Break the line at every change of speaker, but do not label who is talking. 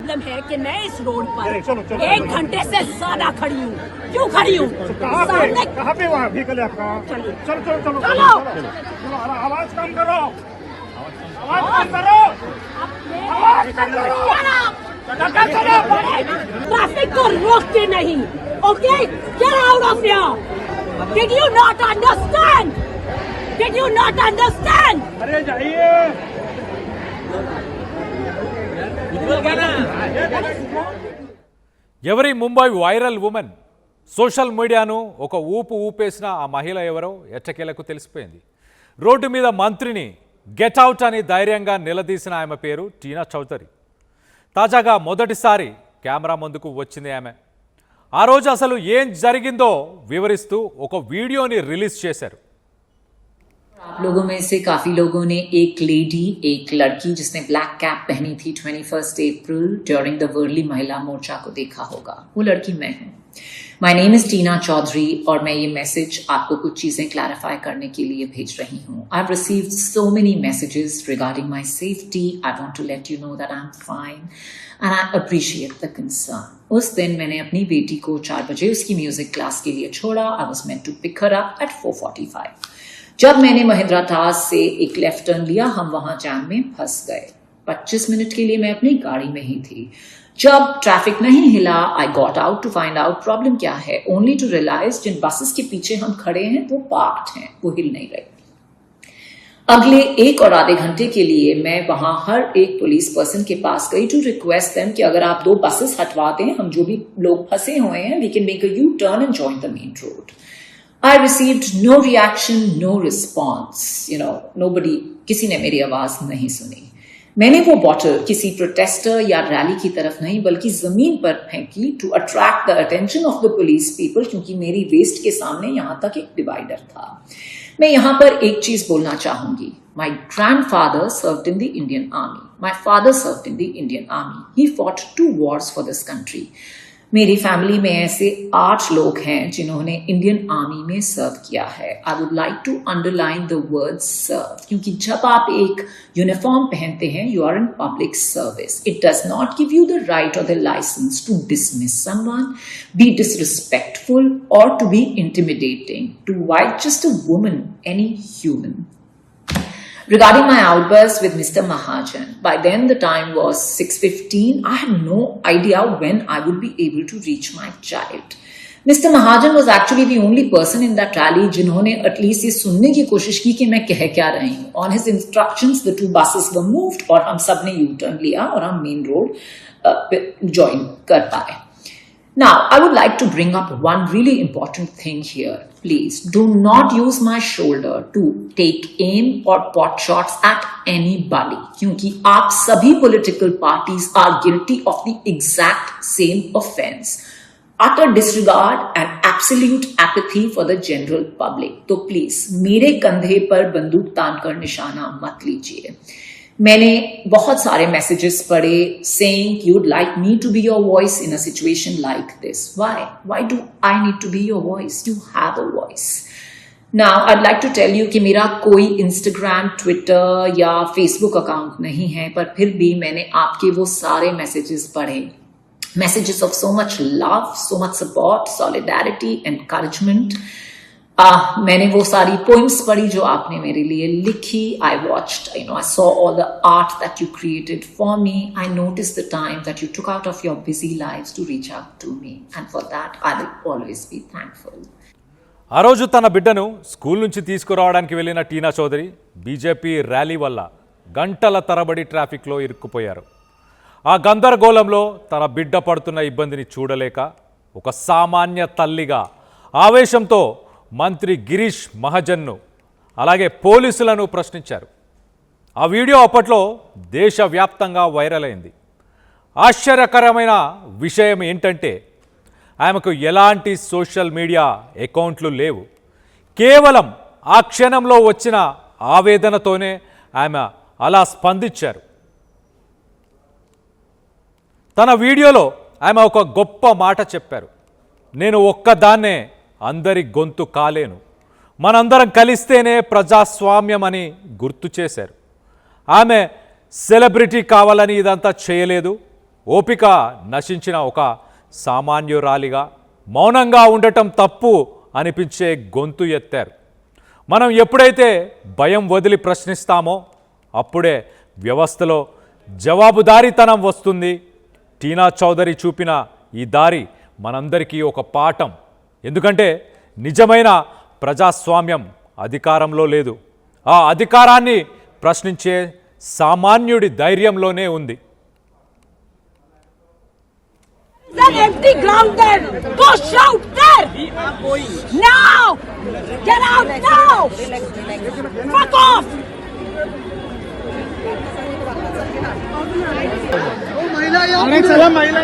Problem है कि मैं इस रोड पर
चलो, चलो,
1 घंटे से ज्यादा खड़ी हूँ। क्यों खड़ी हूँ?
कहाँ पे वहाँ व्हीकल है आपका? चलो चलो चलो
चलो।
चलो आवाज कम करो, आवाज कम करो, आवाज कम करो।
ट्रैफिक को रोकते नहीं। Okay, get out of here. Did you not understand? Did you not understand?
अरे जाइए।
ఎవరి ముంబై వైరల్ ఉమెన్ సోషల్ మీడియాను ఒక ఊపు ఊపేసిన ఆ మహిళ ఎవరో ఎట్టకేలకు తెలిసిపోయింది. రోడ్డు మీద మంత్రిని గెట్ అవుట్ అని ధైర్యంగా నిలదీసిన ఆమె పేరు టీనా చౌదరి. తాజాగా మొదటిసారి కెమెరా ముందుకు వచ్చింది ఆమె. ఆ రోజు అసలు ఏం జరిగిందో వివరిస్తూ ఒక వీడియోని రిలీజ్ చేశారు.
आप लोगों में से काफी लोगों ने एक लेडी, एक लड़की जिसने ब्लैक कैप पहनी थी 21 अप्रैल ड्यूरिंग द वर्ली महिला मोर्चा को देखा होगा. वो लड़की मैं हूँ. माय नेम इज टीना चौधरी और मैं ये मैसेज आपको कुछ चीजें क्लैरिफाई करने के लिए भेज रही हूँ. I have received so many messages regarding my safety. I want to let you know that I am fine and I appreciate the concern. उस दिन मैंने अपनी बेटी को 4 बजे उसकी म्यूजिक क्लास के लिए छोड़ा. I was meant to pick her up at 4:45. जब मैंने महिंद्रा टास से एक लेफ्ट टर्न लिया, हम वहां जाम में फंस गए. 25 मिनट के लिए मैं अपनी गाड़ी में ही थी. जब ट्रैफिक नहीं हिला, I got out to find out problem क्या है, ओनली टू रियलाइज जिन बसेस के पीछे हम खड़े हैं वो पार्क्ड हैं, वो हिल नहीं रहे. अगले 1 और आधे घंटे के लिए मैं वहां हर एक पुलिस पर्सन के पास गई टू रिक्वेस्ट देम कि अगर आप 2 बसेस हटवा दें, हम जो भी लोग फंसे हुए हैं, we can make a U turn and join the main road. I received no reaction, no response. Nobody, किसी ने मेरी आवाज नहीं सुनी. मैंने वो बॉटल किसी प्रोटेस्टर या रैली की तरफ नहीं बल्कि जमीन पर फेंकी to attract the attention of the police people, क्योंकि मेरी वेस्ट के सामने यहां तक एक डिवाइडर था. मैं यहां पर एक चीज बोलना चाहूंगी. My grandfather served in the Indian Army. My father served in the Indian Army. He fought 2 wars for this country. मेरी फैमिली में ऐसे 8 लोग हैं जिन्होंने इंडियन आर्मी में सर्व किया है. I would like to underline the word serve, क्योंकि जब आप एक यूनिफॉर्म पहनते हैं, you are in public service. It does not give you the right और the license to dismiss someone, be disrespectful और to be intimidating to just a woman, any human. Regarding my outburst with Mr. Mahajan, by then the time was 6:15. I had no idea when I would be able to reach my child. Mr. Mahajan was actually the only person in that rally जिन्होंने at least ये सुनने की कोशिश की कि मैं कह क्या रही हूँ. On his instructions, the 2 buses were moved और हम सब ने U-turn लिया और हम main road join कर पाए. Now, I would like to bring up one really important thing here. Please do not use my shoulder to take aim or pot shots at anybody, क्योंकि आप सभी political parties are guilty of the exact same offense. Utter disregard and absolute apathy for the general public. तो please मेरे कंधे पर बंदूक तानकर निशाना मत लीजिए. मैंने बहुत सारे मैसेजेस पढ़े saying you would like me to be your voice in a situation like this. Why do I need to be your voice? You have a voice. Now I'd like to tell you कि मेरा कोई Instagram, Twitter या Facebook account नहीं है, पर फिर भी मैंने आपके वो सारे मैसेजेस पढ़े. Messages of so much love, so much support, solidarity, encouragement. मैंने वो सारी पोइम्स पढ़ी जो आपने मेरे लिए लिखी. I watched, I saw all the art that you created for me. I noticed the time that you took out of your busy lives to reach out to me. And for that, I will always be thankful.
ఆ రోజు తన బిడ్డను school నుంచి తీసుకురావడానికి వెళ్ళిన టీనా Chowdary BJP rally వల్ల గంటల తరబడి ట్రాఫిక్లో ఇరుక్కుపోయారు. ఆ గందరగోళంలో తన బిడ్డ పడుతున్న ఇబ్బందిని చూడలేక ఒక సామాన్య తల్లిగా ఆవేశంతో మంత్రి గిరీష్ మహాజన్ను అలాగే పోలీసులను ప్రశ్నించారు. ఆ వీడియో అప్పట్లో దేశవ్యాప్తంగా వైరల్ అయింది. ఆశ్చర్యకరమైన విషయం ఏంటంటే ఆమెకు ఎలాంటి సోషల్ మీడియా అకౌంట్లు లేవు. కేవలం ఆ క్షణంలో వచ్చిన ఆవేదనతోనే ఆమె అలా స్పందించారు. తన వీడియోలో ఆమె ఒక గొప్ప మాట చెప్పారు. నేను ఒక్కదాన్నే అందరి గొంతు కాలేను, మనందరం కలిస్తేనే ప్రజాస్వామ్యం అని గుర్తు చేశారు. ఆమె సెలబ్రిటీ కావాలని ఇదంతా చేయలేదు. ఓపిక నశించిన ఒక సామాన్యురాలిగా మౌనంగా ఉండటం తప్పు అనిపించే గొంతు ఎత్తారు. మనం ఎప్పుడైతే భయం వదిలి ప్రశ్నిస్తామో అప్పుడే వ్యవస్థలో జవాబుదారీతనం వస్తుంది. టీనా చౌదరి చూపిన ఈ దారి మనందరికీ ఒక పాఠం. ఎందుకంటే నిజమైన ప్రజాస్వామ్యం అధికారంలో లేదు, ఆ అధికారాన్ని ప్రశ్నించే సామాన్యుడి ధైర్యంలోనే ఉంది.
There's an empty ground there. Go shout there. Now. Get out now. Fuck off.
चला महिला